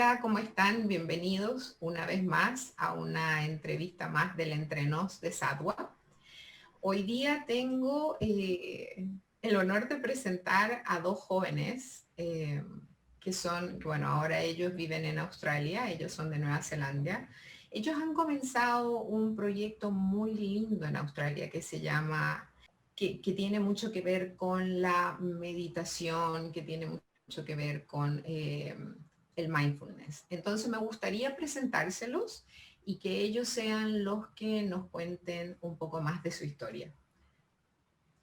Hola, ¿cómo están? Bienvenidos una vez más a una entrevista más del Entre, Nous de Sattwa. Hoy día tengo el honor de presentar a dos jóvenes que son, bueno, ahora ellos viven en Australia, ellos son de Nueva Zelanda. Ellos han comenzado un proyecto muy lindo en Australia que se llama, que tiene mucho que ver con la meditación, que tiene mucho que ver con el mindfulness. Entonces me gustaría presentárselos y que ellos sean los que nos cuenten un poco más de su historia.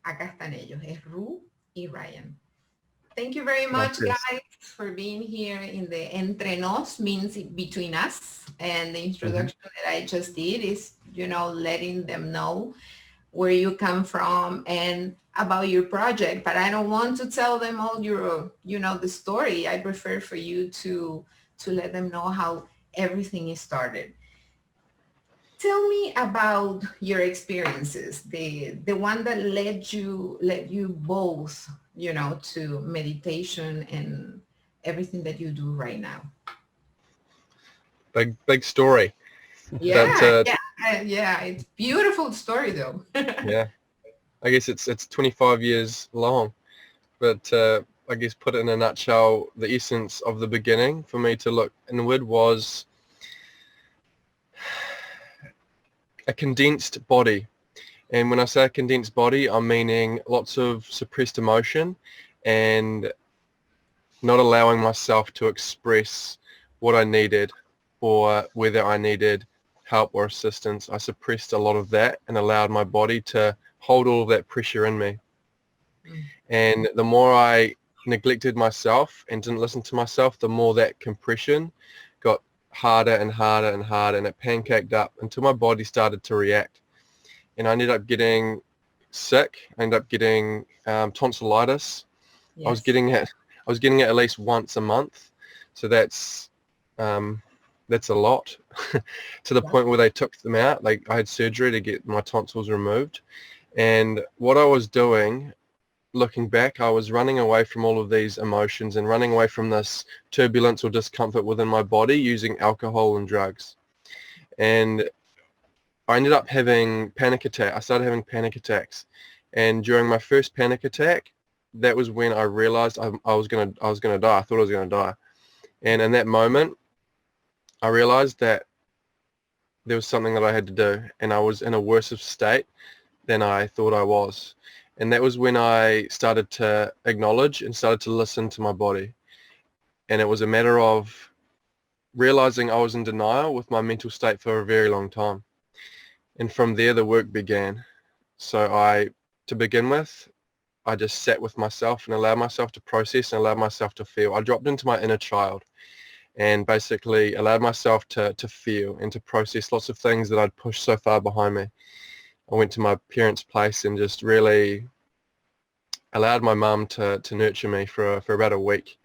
Acá están ellos, es Ru y Ryan. Thank you very much, guys, for being here in the Entre Nos, means between us. And the introduction that I just did is, you know, letting them know where you come from and about your project. But I don't want to tell them all your, you know, the story. I prefer for you to let them know how everything started. Tell me about your experiences, the one that led you both, you know, to meditation and everything that you do right now. Big story. Yeah, yeah. It's beautiful story though. Yeah, I guess it's 25 years long, but I guess put it in a nutshell, the essence of the beginning for me to look inward was a condensed body. And when I say a condensed body, I'm meaning lots of suppressed emotion and not allowing myself to express what I needed or whether I needed help or assistance. I suppressed a lot of that and allowed my body to hold all of that pressure in me. And the more I neglected myself and didn't listen to myself, the more that compression got harder and harder and harder, and it pancaked up until my body started to react. And I ended up getting sick. I ended up getting tonsillitis. Yes. I was getting it at least once a month. So that's a lot to the point where they took them out. Like I had surgery to get my tonsils removed. And what I was doing, looking back, I was running away from all of these emotions and running away from this turbulence or discomfort within my body using alcohol and drugs. And I ended up having panic attack. I started having panic attacks. And during my first panic attack, that was when I realized I was gonna die. I thought I was gonna die. And in that moment, I realized that there was something that I had to do, and I was in a worse state than I thought I was. And that was when I started to acknowledge and started to listen to my body. And it was a matter of realizing I was in denial with my mental state for a very long time. And from there, the work began. So to begin with, I just sat with myself and allowed myself to process and allowed myself to feel. I dropped into my inner child and basically allowed myself to feel and to process lots of things that I'd pushed so far behind me. I went to my parents' place and just really allowed my mum to nurture me for about a week.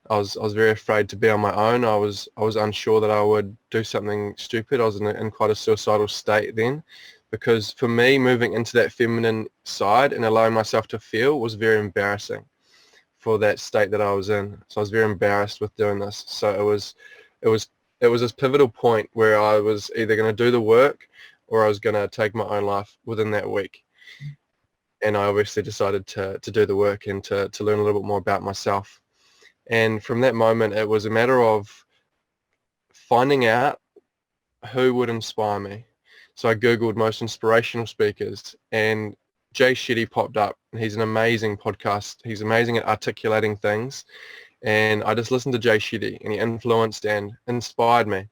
I was very afraid to be on my own. I was unsure that I would do something stupid. I was in quite a suicidal state then, because for me, moving into that feminine side and allowing myself to feel was very embarrassing for that state that I was in. So I was very embarrassed with doing this. So it was this pivotal point where I was either going to do the work or I was going to take my own life within that week. And I obviously decided to do the work and to learn a little bit more about myself. And from that moment, it was a matter of finding out who would inspire me. So I Googled most inspirational speakers, and Jay Shetty popped up. And he's an amazing podcast. He's amazing at articulating things. And I just listened to Jay Shetty, and he influenced and inspired me.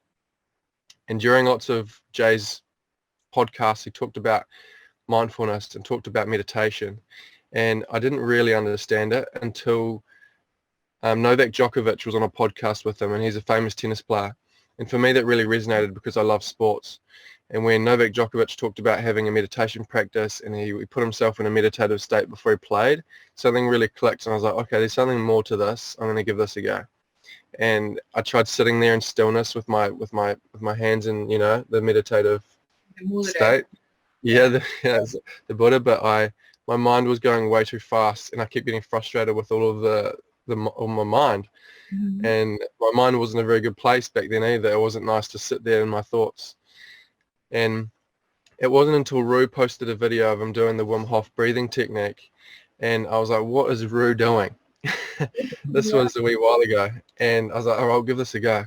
And during lots of Jay's podcasts, he talked about mindfulness and talked about meditation. And I didn't really understand it until Novak Djokovic was on a podcast with him, and he's a famous tennis player. And for me, that really resonated because I love sports. And when Novak Djokovic talked about having a meditation practice and he put himself in a meditative state before he played, something really clicked. And I was like, okay, there's something more to this. I'm going to give this a go. And I tried sitting there in stillness with my hands in, you know, the meditative state. Yeah, the Buddha. But my mind was going way too fast, and I kept getting frustrated with all of on my mind. Mhm. And my mind wasn't a very good place back then either. It wasn't nice to sit there in my thoughts. And it wasn't until Rue posted a video of him doing the Wim Hof breathing technique, and I was like, what is Rue doing? This Yeah. was a wee while ago, and I was like, oh, I'll give this a go.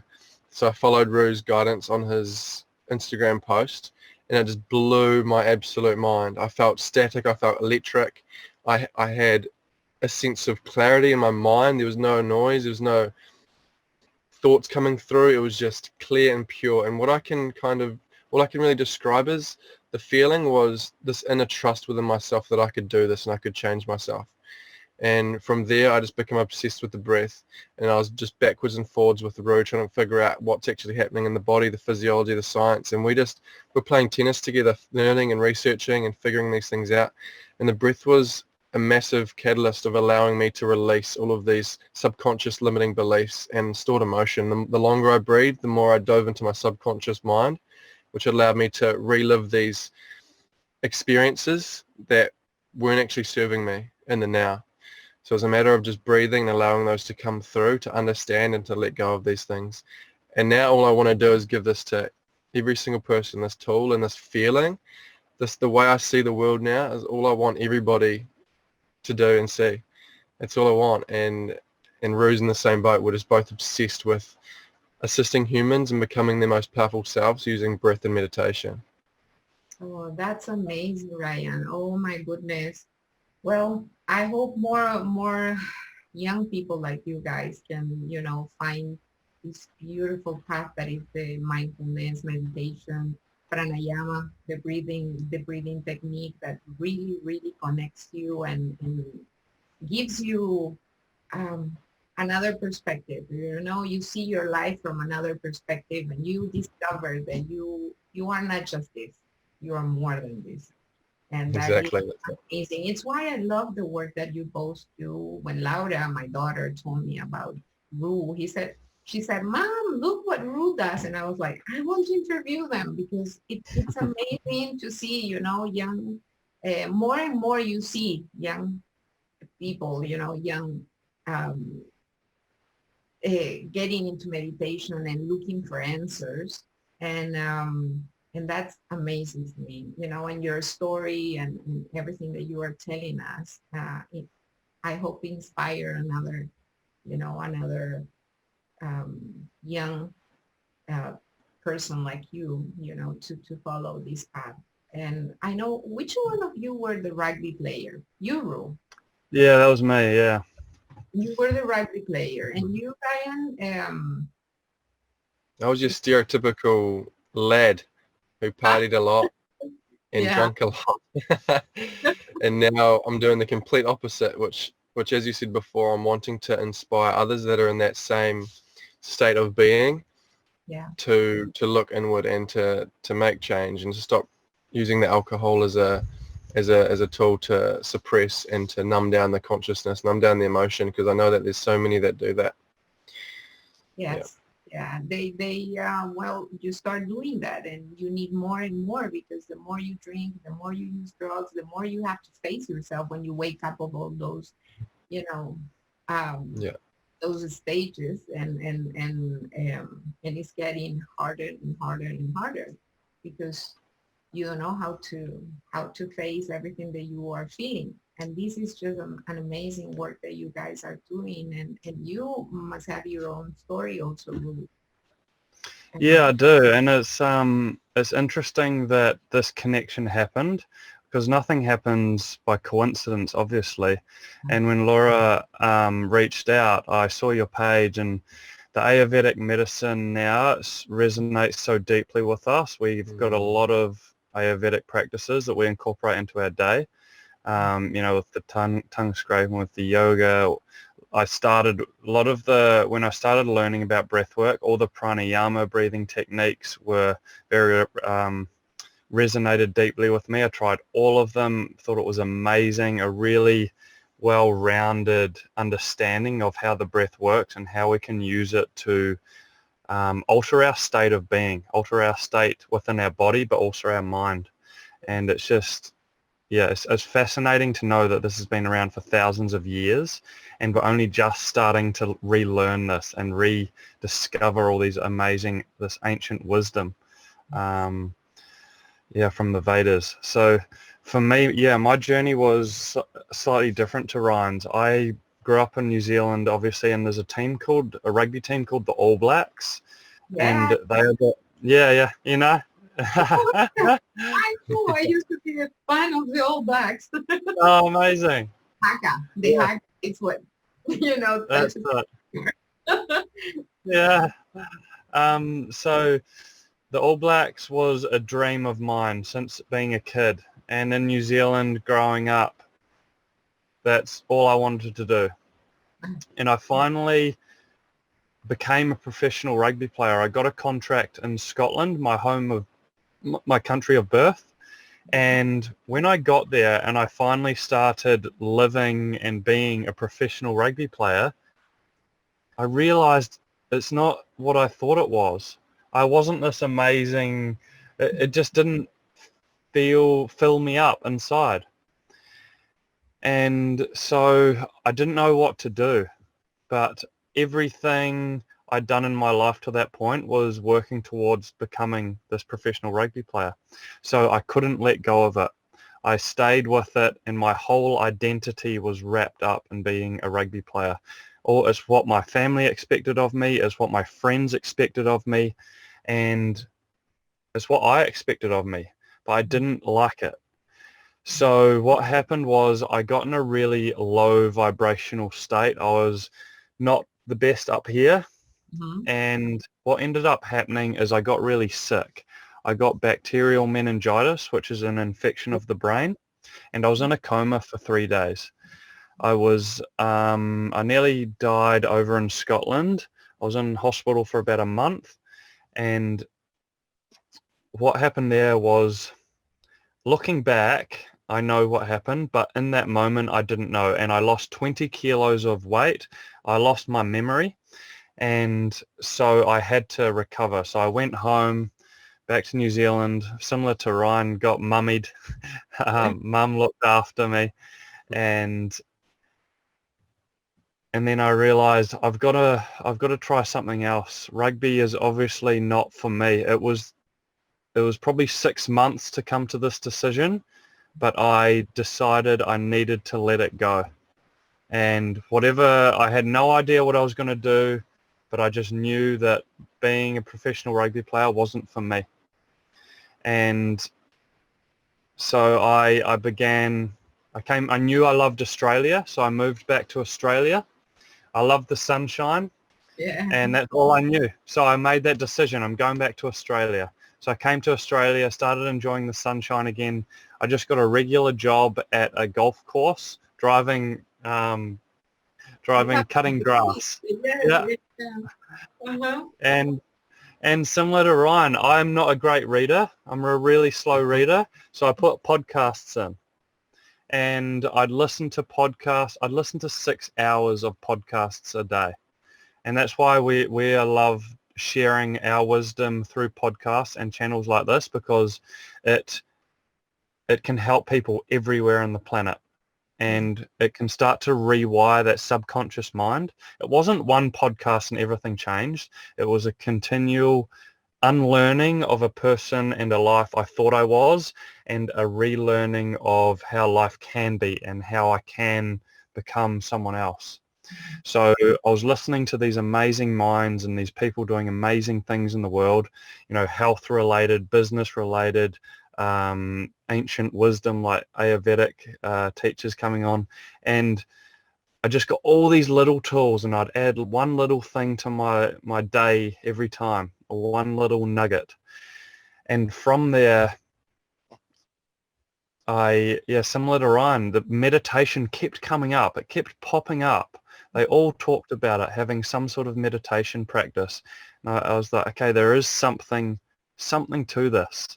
So I followed Rue's guidance on his Instagram post, and it just blew my absolute mind. I felt static. I felt electric. I had a sense of clarity in my mind. There was no noise. There was no thoughts coming through. It was just clear and pure. And all I can really describe is the feeling was this inner trust within myself that I could do this and I could change myself. And from there, I just became obsessed with the breath, and I was just backwards and forwards with the road, trying to figure out what's actually happening in the body, the physiology, the science. And we're playing tennis together, learning and researching and figuring these things out. And the breath was a massive catalyst of allowing me to release all of these subconscious limiting beliefs and stored emotion. The longer I breathed, the more I dove into my subconscious mind, which allowed me to relive these experiences that weren't actually serving me in the now. So it's a matter of just breathing and allowing those to come through, to understand and to let go of these things. And now all I want to do is give this to every single person, this tool and this feeling. The way I see the world now is all I want everybody to do and see. That's all I want. And Rue's in the same boat. We're just both obsessed with assisting humans and becoming their most powerful selves using breath and meditation. Oh, that's amazing, Ryan. Oh my goodness. Well, I hope more young people like you guys can, find this beautiful path that is the mindfulness, meditation, pranayama, the breathing technique that really, really connects you and gives you um, another perspective. You see your life from another perspective, and you discover that you are not just this, you are more than this, and that is Exactly. amazing. It's why I love the work that you both do. When Laura, my daughter, told me about Rue, she said, Mom, look what Rue does. And I was like, I want to interview them because it's amazing to see, young, more and more you see young people, young, um, getting into meditation and looking for answers. And that's amazing to me, and your story and everything that you are telling us. I hope inspire another young uh, person like to follow this path. And I know, which one of you were the rugby player? You, Ru. Yeah, that was me. Yeah. You were the rugby player, and you, Ryan. I was your stereotypical lad who partied a lot and Yeah. drunk a lot. And now I'm doing the complete opposite, which as you said before, I'm wanting to inspire others that are in that same state of being Yeah. to look inward and to make change and to stop using the alcohol as a tool to suppress and to numb down the consciousness, numb down the emotion, because I know that there's so many that do that. Yeah. Yes. Yeah. Well, you start doing that, and you need more and more, because the more you drink, the more you use drugs, the more you have to face yourself when you wake up of all those, you know, um, Yeah. those stages, and it's getting harder and harder and harder, because you don't know how to face everything that you are feeling. And this is just an amazing work that you guys are doing, and you must have your own story also, Ruth. Yeah, I do, and it's interesting that this connection happened because nothing happens by coincidence, obviously. And when Laura reached out, I saw your page, and the Ayurvedic medicine now resonates so deeply with us. We've got a lot of Ayurvedic practices that we incorporate into our day. With the tongue scraping, with the yoga. When I started learning about breath work, all the pranayama breathing techniques were very resonated deeply with me. I tried all of them, thought it was amazing, a really well-rounded understanding of how the breath works and how we can use it to alter our state of being, alter our state within our body, but also our mind. And it's just it's fascinating to know that this has been around for thousands of years, and we're only just starting to relearn this and rediscover all this ancient wisdom, from the Vedas. So for me, my journey was slightly different to Ryan's. I grew up in New Zealand, obviously, and there's a rugby team called the All Blacks, Yeah. and they are you know. I know. I used to be a fan of the All Blacks. Oh, amazing. Haka. The Haka is what, That's it. Yeah. So the All Blacks was a dream of mine since being a kid, and in New Zealand growing up, that's all I wanted to do. And I finally became a professional rugby player. I got a contract in Scotland, my country of birth. And when I got there and I finally started living and being a professional rugby player, I realized it's not what I thought it was. I wasn't this amazing, it just didn't fill me up inside. And so I didn't know what to do, but everything I'd done in my life to that point was working towards becoming this professional rugby player. So I couldn't let go of it. I stayed with it, and my whole identity was wrapped up in being a rugby player. Or it's what my family expected of me, it's what my friends expected of me, and it's what I expected of me, but I didn't like it. So what happened was I got in a really low vibrational state. I was not the best up here. Mm-hmm. And what ended up happening is I got really sick. I got bacterial meningitis, which is an infection of the brain, and I was in a coma for 3 days. I nearly died over in Scotland. I was in hospital for about a month, and what happened there was, looking back, I know what happened, but in that moment I didn't know, and I lost 20 kilos of weight. I lost my memory, and so I had to recover. So I went home, back to New Zealand, similar to Ryan, got mummied. Mum looked after me, and then I realized I've got to try something else. Rugby is obviously not for me. It was probably 6 months to come to this decision, but I decided I needed to let it go. And I had no idea what I was going to do, but I just knew that being a professional rugby player wasn't for me. And so I knew I loved Australia, so I moved back to Australia. I loved the sunshine, and that's all I knew. So I made that decision. I'm going back to Australia. So I came to Australia, started enjoying the sunshine again. I just got a regular job at a golf course, driving, cutting grass. Yeah. Uh-huh. And similar to Ryan, I'm not a great reader. I'm a really slow reader. So I put podcasts in, and I'd listen to podcasts. I'd listen to 6 hours of podcasts a day. And that's why we love sharing our wisdom through podcasts and channels like this, because it can help people everywhere on the planet, and it can start to rewire that subconscious mind. It wasn't one podcast and everything changed. It was a continual unlearning of a person and a life I thought I was, and a relearning of how life can be and how I can become someone else. So I was listening to these amazing minds and these people doing amazing things in the world, health related, business related, ancient wisdom like Ayurvedic teachers coming on, and I just got all these little tools, and I'd add one little thing to my day every time, or one little nugget. And from there, similar to Ryan, the meditation kept coming up. It kept popping up. They all talked about it, having some sort of meditation practice. And I was like, okay, there is something to this.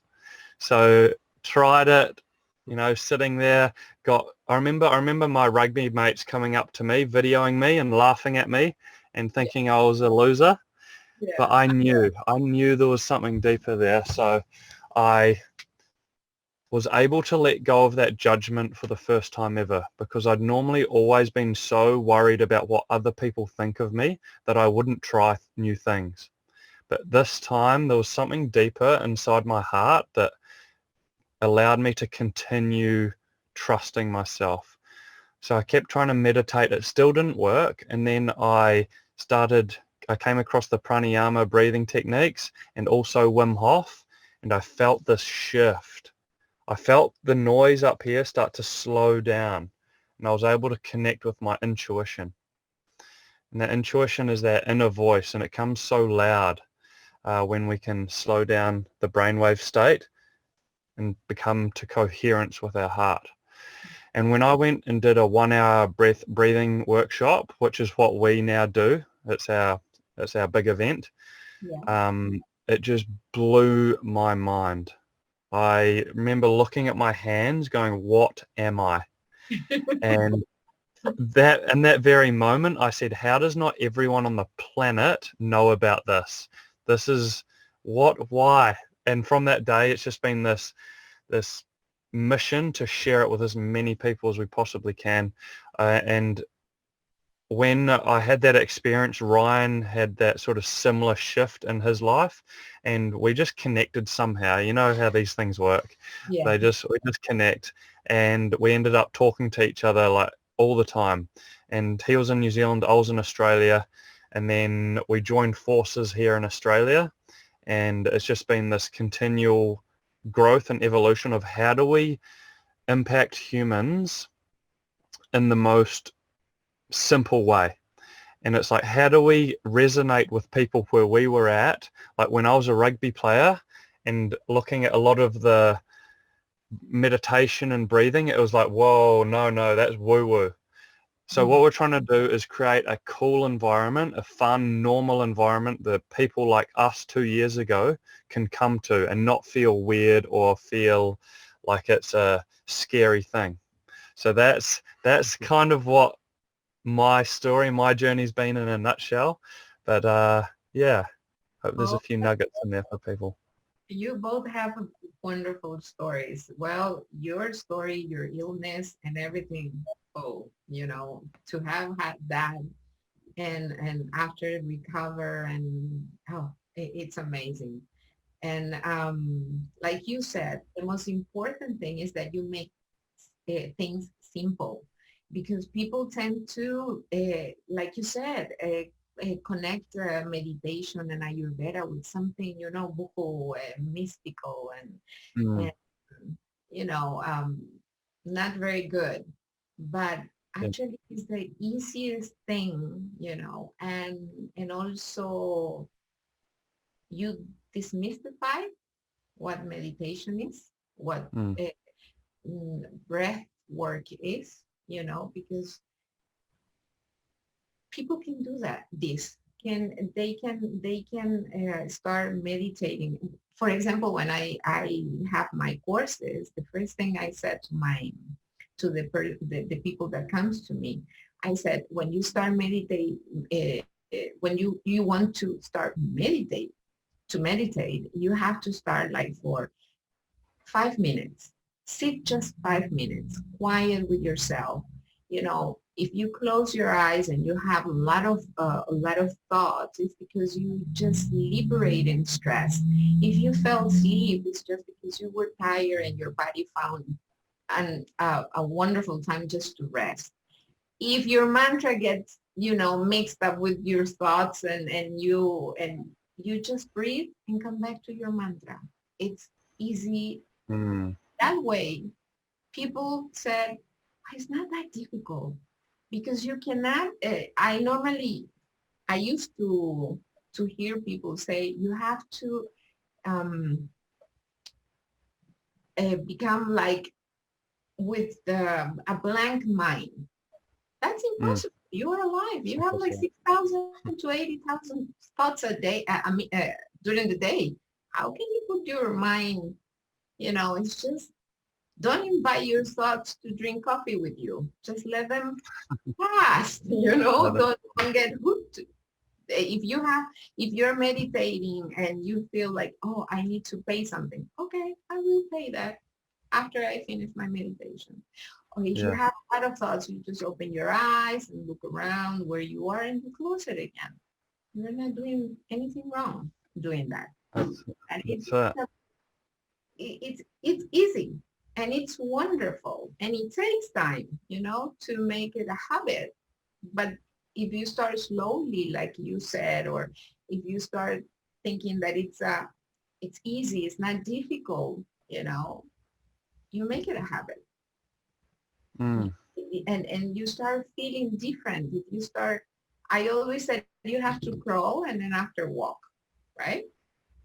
So tried it, sitting there. I remember my rugby mates coming up to me, videoing me and laughing at me and thinking I was a loser. Yeah. But I knew there was something deeper there. So I was able to let go of that judgment for the first time ever, because I'd normally always been so worried about what other people think of me that I wouldn't try new things. But this time there was something deeper inside my heart that allowed me to continue trusting myself. So I kept trying to meditate. It still didn't work. And then I came across the pranayama breathing techniques and also Wim Hof, and I felt this shift. I felt the noise up here start to slow down, and I was able to connect with my intuition. And that intuition is that inner voice, and it comes so loud when we can slow down the brainwave state and become to coherence with our heart. And when I went and did a 1-hour breathing workshop, which is what we now do, it's our big event, it just blew my mind. I remember looking at my hands going, what am I? And in that very moment, I said, how does not everyone on the planet know about this? This is why? And from that day, it's just been this mission to share it with as many people as we possibly can. And when I had that experience, Ryan had that sort of similar shift in his life, and we just connected somehow. You know how these things work. Yeah. We just connect, and we ended up talking to each other like all the time. And he was in New Zealand, I was in Australia, and then we joined forces here in Australia, and it's just been this continual growth and evolution of how do we impact humans in the most simple way. And it's like, how do we resonate with people where we were at? Like when I was a rugby player and looking at a lot of the meditation and breathing, it was like, whoa, no, that's woo-woo. So what we're trying to do is create a cool environment, a fun, normal environment that people like us 2 years ago can come to and not feel weird or feel like it's a scary thing. So that's kind of what my story, my journey's been in a nutshell. But hope there's a few nuggets in there for people. You both have wonderful stories. Well, your story, your illness and everything, to have had that and after recover and it's amazing. And like you said, the most important thing is that you make things simple, because people tend to, like you said, connect meditation and Ayurveda with something, buco, mystical and not very good. But actually it's the easiest thing, and also you demystify what meditation is, what breath work is, because people can do they can start meditating. For example, when I have my courses, the first thing I said to the people that comes to me, I said, when you start meditate, when you want to start meditate, you have to start like for 5 minutes. Sit just 5 minutes, quiet with yourself. If you close your eyes and you have a lot of thoughts, it's because you just liberating stress. If you fell asleep, it's just because you were tired and your body found a wonderful time just to rest. If your mantra gets mixed up with your thoughts and you just breathe and come back to your mantra. It's easy. That way, people said, it's not that difficult, because you cannot, I used to hear people say you have to become like with a blank mind. That's impossible. You are alive. You have like 6,000 to 80,000 thoughts a day, during the day. How can you put your mind, it's just, don't invite your thoughts to drink coffee with you. Just let them pass, don't get hooked. If you're meditating and you feel like, oh, I need to pay something. Okay, I will pay that. after I finish my meditation. Or if you Yeah. have a lot of thoughts, you just open your eyes and look around where you are and you close it again. You're not doing anything wrong doing that. That's, And that's it. it's easy and it's wonderful, and it takes time, to make it a habit. But if you start slowly, like you said, or if you start thinking that it's easy, it's not difficult, you make it a habit. Mm, And you start feeling different. If you start, I always said you have to crawl and then after walk, right?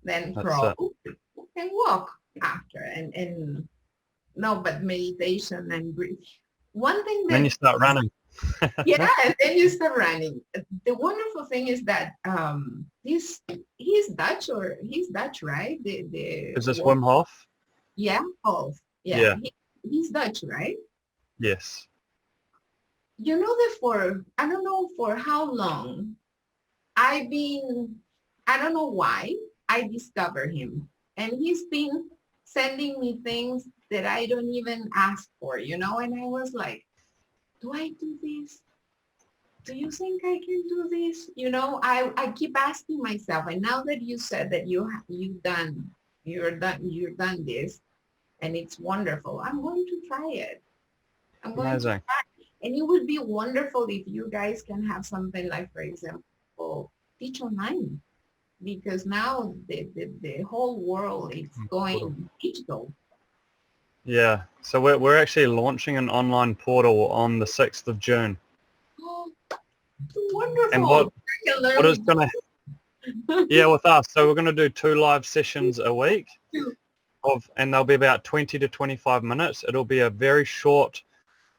Then that's crawl it. and walk after. And no, but meditation and breathe. One thing Then you that, start running. yeah, and then you start running. The wonderful thing is that he's Dutch, right? The Is this Wim Hof? yeah, Hof. Yeah, Yeah. he's Dutch, right? Yes. You know that I don't know for how long I've been, I don't know why I discovered him. And he's been sending me things that I don't even ask for, and I was like, do I do this? Do you think I can do this? I keep asking myself, and now that you said that you're done this, and it's wonderful, I'm going to try it. I'm going to Amazing. try. And it would be wonderful if you guys can have something like, for example, teach online, because now the whole world is going digital. Yeah. So we're actually launching an online portal on the 6th of June. Oh, wonderful. And I can learn what is with going to, yeah, with us. So we're going to do 2 live sessions a week you. and they'll be about 20 to 25 minutes. It'll be a very short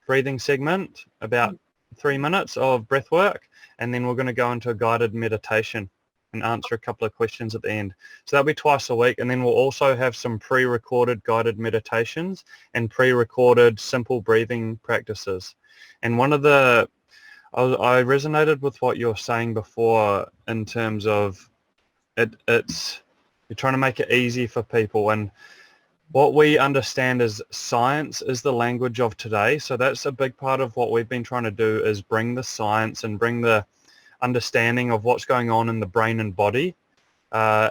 breathing segment, about 3 minutes of breath work. And then we're going to go into a guided meditation and answer a couple of questions at the end. So that'll be twice a week. And then we'll also have some pre-recorded guided meditations and pre-recorded simple breathing practices. And one of the, I resonated with what you were saying before in terms of it's, you're trying to make it easy for people. And what we understand is science is the language of today. So that's a big part of what we've been trying to do, is bring the science and bring the understanding of what's going on in the brain and body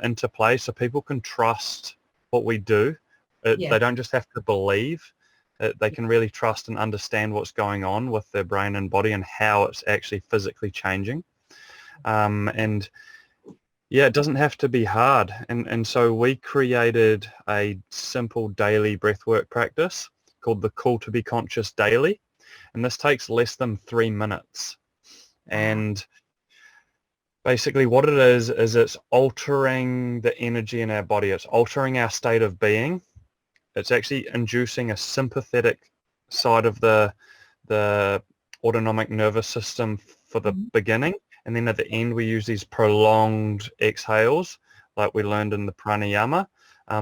into play, so people can trust what we do. Yeah. They don't just have to believe. They can really trust and understand what's going on with their brain and body and how it's actually physically changing. And yeah, it doesn't have to be hard. And so we created a simple daily breathwork practice called the Call to Be Conscious Daily. And this takes less than 3 minutes. And basically what it is it's altering the energy in our body. It's altering our state of being. It's actually inducing a sympathetic side of the autonomic nervous system for the beginning. And then at the end, we use these prolonged exhales, like we learned in the pranayama,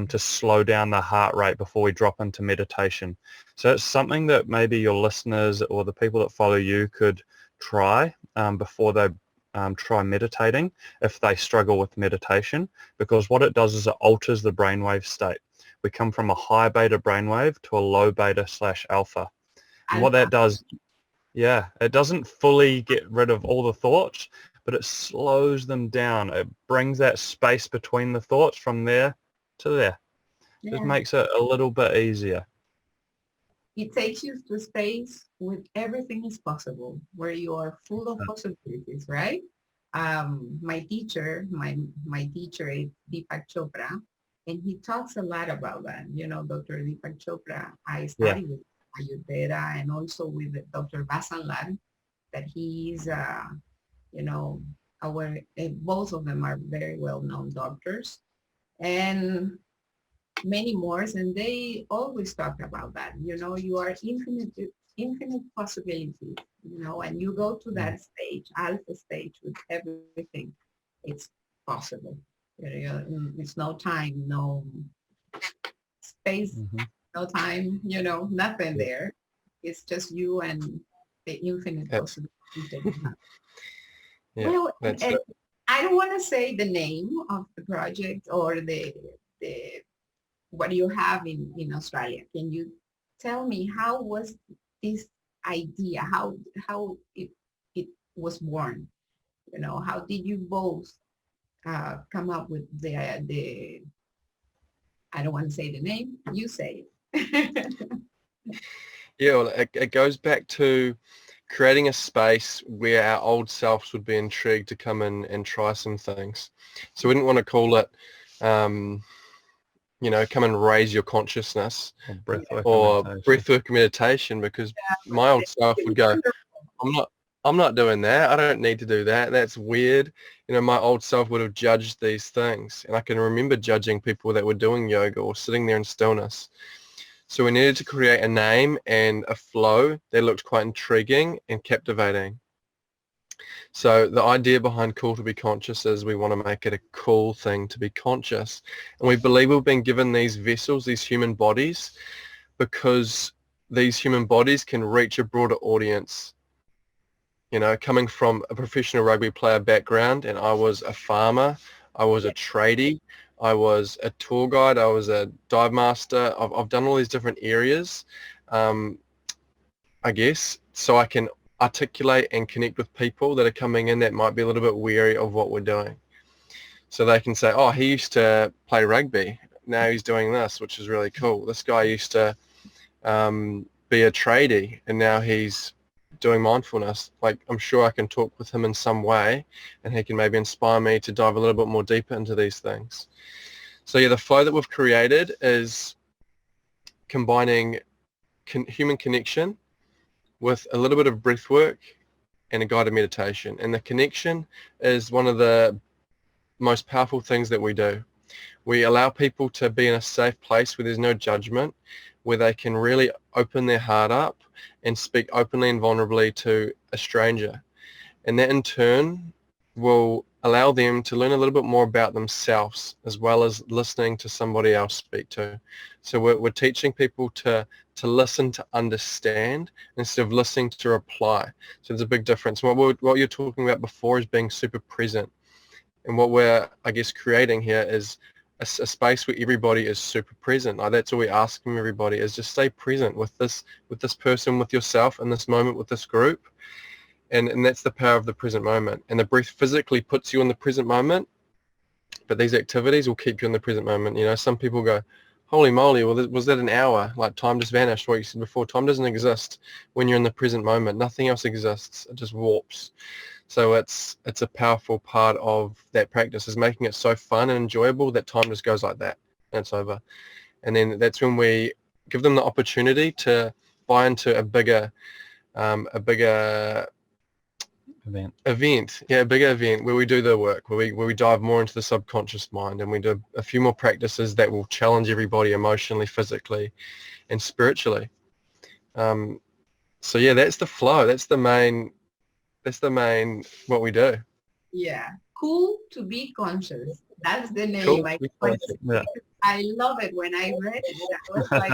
to slow down the heart rate before we drop into meditation. So it's something that maybe your listeners or the people that follow you could try before they try meditating, if they struggle with meditation, because what it does is it alters the brainwave state. We come from a high beta brainwave to a low beta / alpha. And what that does, yeah, it doesn't fully get rid of all the thoughts, but it slows them down. It brings that space between the thoughts from there to there. Yeah. Just makes it a little bit easier. It takes you to a space where everything is possible, where you are full of possibilities, right? My teacher is Deepak Chopra, and he talks a lot about that. Dr. Deepak Chopra, I studied with Ayurveda and also with Dr. Basanlal, that he's, both of them are very well-known doctors. And many more, and they always talk about that. You are infinite possibilities, and you go to that stage, alpha stage, with everything. It's possible. It's no time, no space, no time, nothing there. It's just you and the infinite possibilities that you have. Well, and I don't want to say the name of the project or the what you have in Australia. Can you tell me how was this idea, how it was born? You know, how did you both come up with the I don't want to say the name, you say it. Yeah, well, it goes back to creating a space where our old selves would be intrigued to come in and try some things. So we didn't want to call it, come and raise your consciousness or breathwork meditation, because my old self would go, I'm not doing that. I don't need to do that. That's weird. My old self would have judged these things. And I can remember judging people that were doing yoga or sitting there in stillness. So we needed to create a name and a flow that looked quite intriguing and captivating. So the idea behind Cool to be Conscious is we want to make it a cool thing to be conscious. And we believe we've been given these vessels, these human bodies, because these human bodies can reach a broader audience. Coming from a professional rugby player background, and I was a farmer, I was a tradie, I was a tour guide, I was a dive master. I've done all these different areas, I guess, so I can articulate and connect with people that are coming in that might be a little bit weary of what we're doing. So they can say, oh, he used to play rugby, now he's doing this, which is really cool. This guy used to be a tradie, and now he's doing mindfulness. Like, I'm sure I can talk with him in some way, and he can maybe inspire me to dive a little bit more deeper into these things. So yeah, the flow that we've created is combining human connection with a little bit of breath work and a guided meditation. And the connection is one of the most powerful things that we do. We allow people to be in a safe place where there's no judgment, where they can really open their heart up and speak openly and vulnerably to a stranger. And that in turn will allow them to learn a little bit more about themselves, as well as listening to somebody else speak to. So we're teaching people to listen to understand instead of listening to reply. So there's a big difference. What you're talking about before is being super present. And what we're, I guess, creating here is a space where everybody is super present. Like, that's all we ask from everybody, is just stay present with this person, with yourself, in this moment, with this group. And that's the power of the present moment. And the breath physically puts you in the present moment, but these activities will keep you in the present moment. Some people go, holy moly, well, was that an hour? Like, time just vanished. What you said before, time doesn't exist when you're in the present moment. Nothing else exists. It just warps. So it's a powerful part of that practice, is making it so fun and enjoyable that time just goes like that and it's over. And then that's when we give them the opportunity to buy into a bigger event where we do the work, where we dive more into the subconscious mind, and we do a few more practices that will challenge everybody emotionally, physically, and spiritually. So yeah, that's the flow. That's the main what we do. Yeah, Cool to be Conscious. That's the name. Cool. I love it. When I read it, I was like,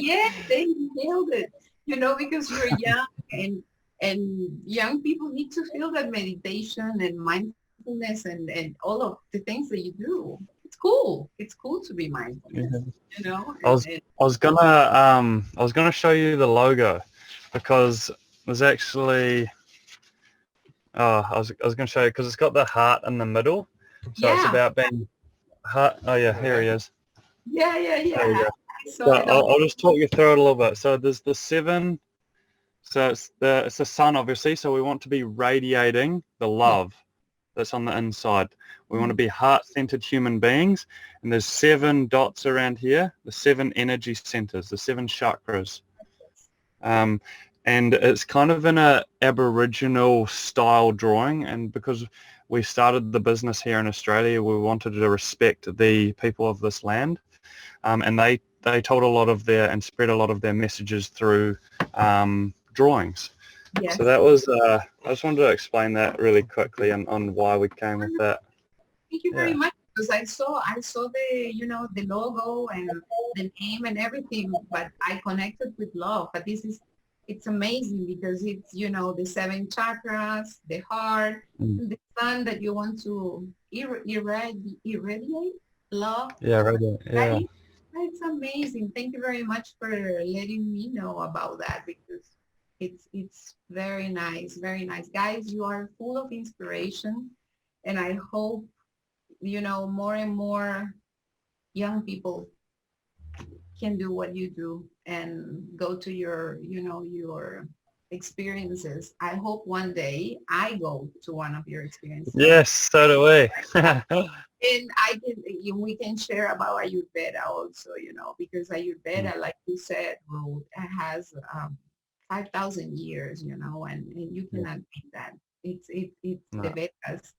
yeah, they nailed it. Because we're young, and young people need to feel that meditation and mindfulness and all of the things that you do. It's cool. It's cool to be mindful. Yeah. I was gonna show you the logo, because there's actually I was going to show you, because it's got the heart in the middle, so it's about being heart. Oh yeah, here he is. Yeah. So I'll just talk you through it a little bit. So there's the 7. So it's the sun, obviously. So we want to be radiating the love that's on the inside. We want to be heart-centered human beings, and there's 7 dots around here, the 7 energy centers, the 7 chakras. And it's kind of in a Aboriginal style drawing, and because we started the business here in Australia, we wanted to respect the people of this land, and they told a lot of and spread a lot of their messages through drawings. Yes. So that was I just wanted to explain that really quickly on why we came with that. Thank you very much, because I saw the the logo and the name and everything, but I connected with love. But it's amazing, because it's the 7 chakras, the heart, the sun that you want to irradiate love. Yeah, radiate. Yeah. That's amazing. Thank you very much for letting me know about that, because it's very nice, very nice. Guys, you are full of inspiration, and I hope, more and more young people can do what you do and go to your experiences. I hope one day I go to one of your experiences. Yes, so do we. And we can share about Ayurveda also, because Ayurveda, like you said, Ruth, has 5,000 years, and you cannot beat that. It's the No. Vedas.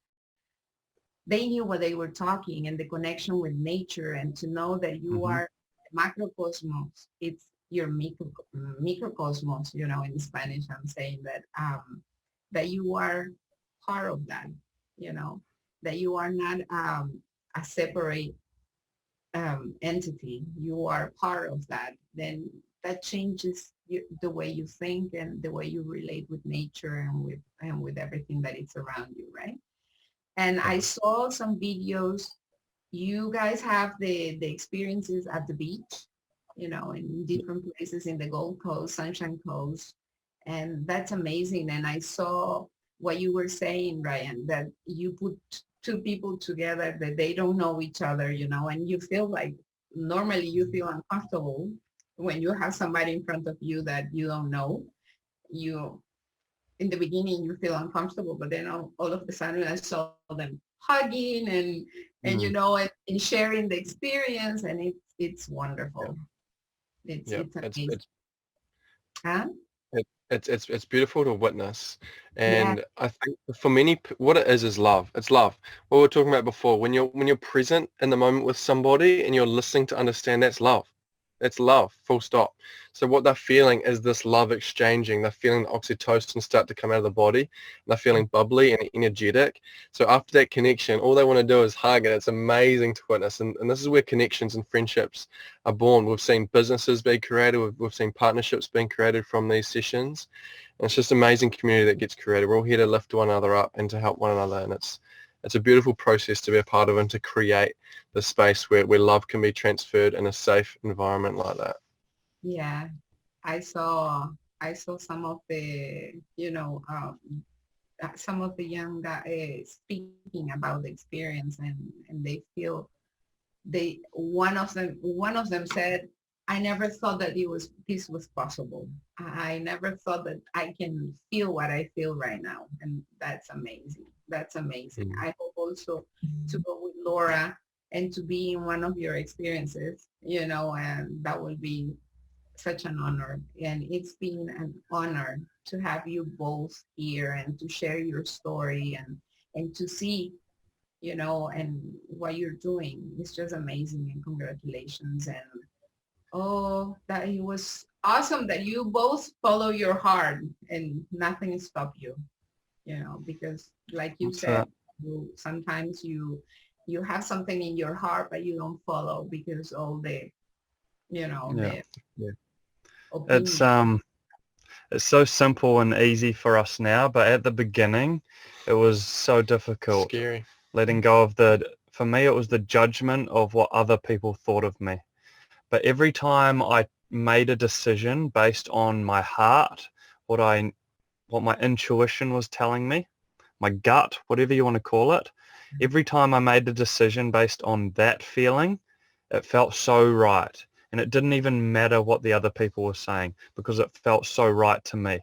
They knew what they were talking, and the connection with nature, and to know that you are macrocosmos. It's your microcosmos, in Spanish. I'm saying that you are part of that, that you are not a separate entity. You are part of that. Then that changes the way you think and the way you relate with nature and with everything that is around you, right? And I saw some videos. You guys have the experiences at the beach, in different places in the Gold Coast, Sunshine Coast. And that's amazing. And I saw what you were saying, Ryan, that you put two people together that they don't know each other, and you feel like normally you feel uncomfortable when you have somebody in front of you that you don't know. You in the beginning you feel uncomfortable, but then all of a sudden I saw them hugging and sharing the experience, and it's wonderful. It's Yeah, amazing. Huh? it's beautiful to witness, Yeah. and I think for many, what it is love. It's love. What we were talking about before, when you're present in the moment with somebody and you're listening to understand, that's love. It's love, full stop. So what they're feeling is this love exchanging. They're feeling the oxytocin start to come out of the body. And they're feeling bubbly and energetic. So after that connection, all they want to do is hug, and it's amazing to witness. And this is where connections and friendships are born. We've seen businesses being created. We've seen partnerships being created from these sessions. And it's just amazing community that gets created. We're all here to lift one another up and to help one another. And it's a beautiful process to be a part of and to create the space where love can be transferred in a safe environment like that. Yeah. I saw some of the some of the young guys speaking about the experience, and they feel one of them said, I never thought that this was possible. I never thought that I can feel what I feel right now. And that's amazing. That's amazing. I hope also to go with Laura and to be in one of your experiences, and that will be such an honor. And it's been an honor to have you both here and to share your story and to see, and what you're doing. It's just amazing, and congratulations. And that it was awesome that you both follow your heart and nothing stop you, because like you said, sometimes you have something in your heart, but you don't follow because all the, the Yeah. opinion. It's so simple and easy for us now, but at the beginning, it was so difficult. Scary. Letting go of for me, it was the judgment of what other people thought of me. But every time I made a decision based on my heart, what my intuition was telling me, my gut, whatever you want to call it, every time I made the decision based on that feeling, it felt so right. And it didn't even matter what the other people were saying because it felt so right to me.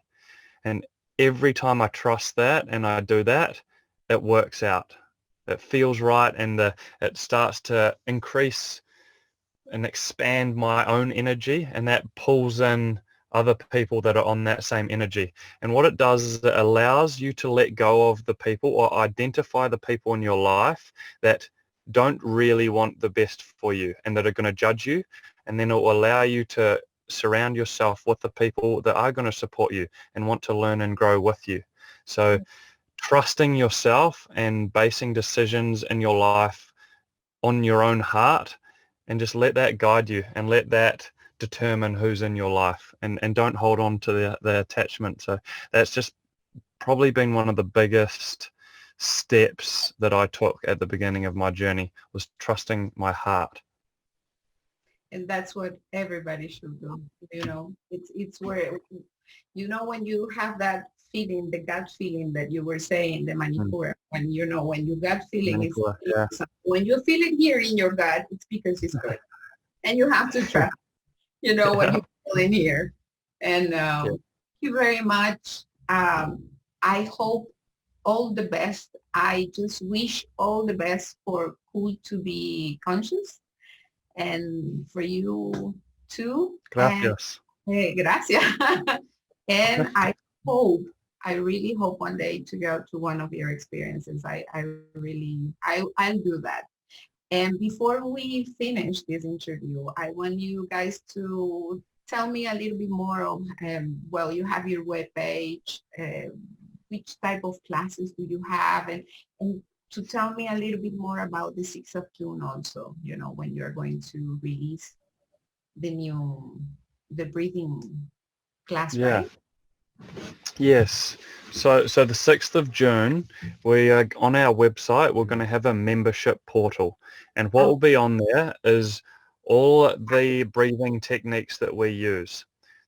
And every time I trust that and I do that, it works out. It feels right, and it starts to increase and expand my own energy, and that pulls in other people that are on that same energy. And what it does is it allows you to let go of the people or identify the people in your life that don't really want the best for you and that are going to judge you. And then it will allow you to surround yourself with the people that are going to support you and want to learn and grow with you. So trusting yourself and basing decisions in your life on your own heart, and just let that guide you and let that determine who's in your life, and don't hold on to the attachment. So that's just probably been one of the biggest steps that I took at the beginning of my journey, was trusting my heart. And that's what everybody should do. It's where, when you have that feeling, the gut feeling that you were saying, the Mm. manipura, when your gut feeling is, Manipura, yeah. when you feel it here in your gut, it's because it's good. And you have to trust, what Yeah. you feel in here. And Yeah. thank you very much. I hope all the best. I just wish all the best for who to be conscious and for you too. And Gracias. gracias. And I really hope one day to go to one of your experiences. I'll do that. And before we finish this interview, I want you guys to tell me a little bit more of, you have your webpage, which type of classes do you have, and to tell me a little bit more about the 6th of June also, when you're going to release the breathing class, Yeah. right? Yes. So the 6th of June, we are on our website, we're going to have a membership portal. And what Oh, will be on there is all the breathing techniques that we use.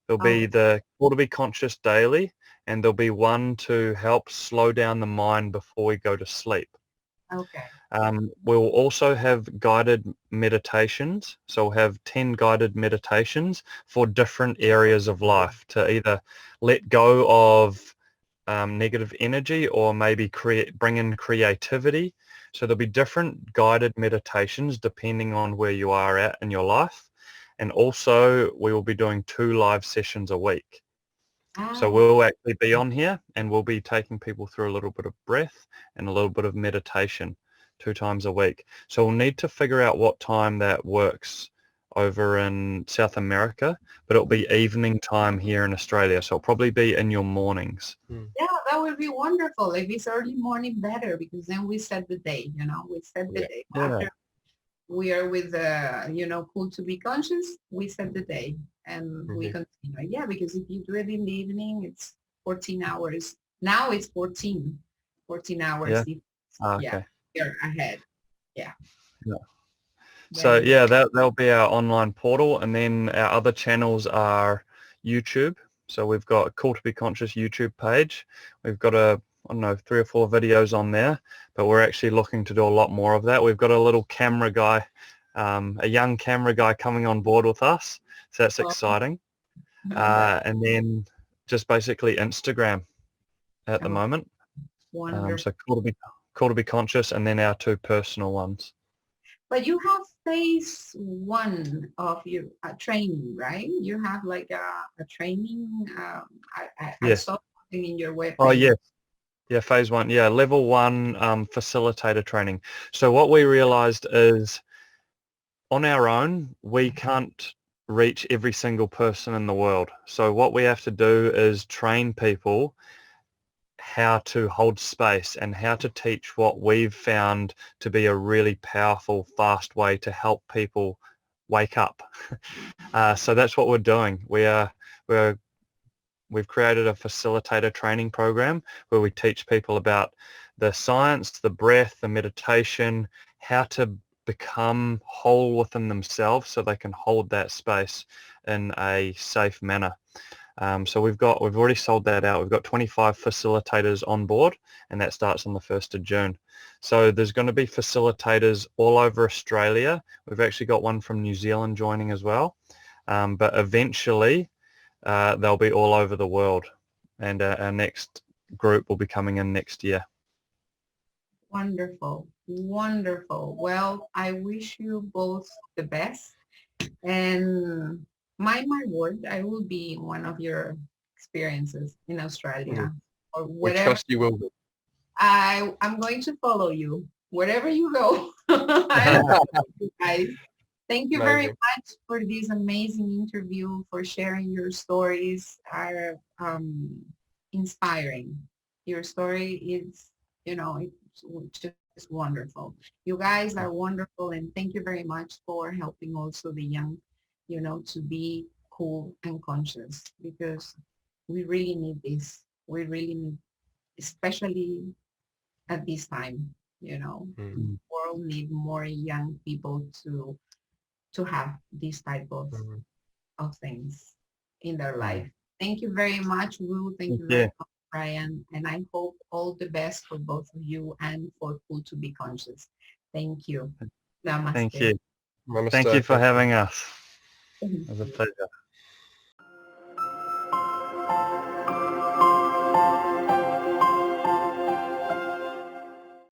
There'll be oh, the call to be conscious daily, and there'll be one to help slow down the mind before we go to sleep. okay. We'll also have guided meditations. So we'll have 10 guided meditations for different areas of life to either let go of negative energy or maybe bring in creativity. So there'll be different guided meditations depending on where you are at in your life. And also we will be doing 2 live sessions a week. So Ah, we'll actually be on here and we'll be taking people through a little bit of breath and a little bit of meditation 2 times a week. So we'll need to figure out what time that works over in South America, but it'll be evening time here in Australia. So it'll probably be in your mornings. yeah, that would be wonderful. If it's early morning, better, because then we set the day, we set the Yeah. day. Yeah. After we are with cool to be conscious, we set the day and we Mhm. continue. Yeah, because if you do it in the evening, it's 14 hours. Now it's 14 hours. Yeah. Yeah, Okay. you're ahead. Yeah, Yeah. So very good. yeah, that'll be our online portal, and then our other channels are YouTube. So we've got a Call to Be Conscious YouTube page. We've got I don't know, 3 or 4 videos on there, but we're actually looking to do a lot more of that. We've got a little camera guy, a young camera guy coming on board with us, so that's Oh, exciting. that's And then just basically Instagram at the oh, moment. wonderful. So Call to Be Conscious, and then our 2 personal ones. But you have phase 1 of your training, right? You have like a training. I Yes. saw something in your Oh, webpage. yeah. Yeah, phase 1. Yeah, level 1 facilitator training. So what we realized is on our own, we can't reach every single person in the world. So what we have to do is train people how to hold space and how to teach what we've found to be a really powerful, fast way to help people wake up. So that's what we're doing. We've created a facilitator training program where we teach people about the science, the breath, the meditation, how to become whole within themselves so they can hold that space in a safe manner. So we've already sold that out. We've got 25 facilitators on board, and that starts on the 1st of June. So there's going to be facilitators all over Australia. We've actually got one from New Zealand joining as well. But eventually they'll be all over the world, and our next group will be coming in next year. Wonderful, wonderful. Well, I wish you both the best. And my word, I will be in one of your experiences in Mhm. Australia or We wherever. trust you will be. I'm going to follow you wherever you go. I love you guys. Thank you very Amazing. much for this amazing interview, for sharing your stories. Are inspiring. Your story is, it's just wonderful. You guys are wonderful, and thank you very much for helping also the young, to be cool and conscious, because we really need this. We really need, especially at this time, Mm. Mm. world need more young people to to have these type Mm. of things in their life. Thank you very much, Wu. Thank you Yeah. very much, Brian. And I hope all the best for both of you and for Cool to Be Conscious. Thank you. Namaste. Thank you. Namaste. Thank you for having us. Thank It was a you. pleasure.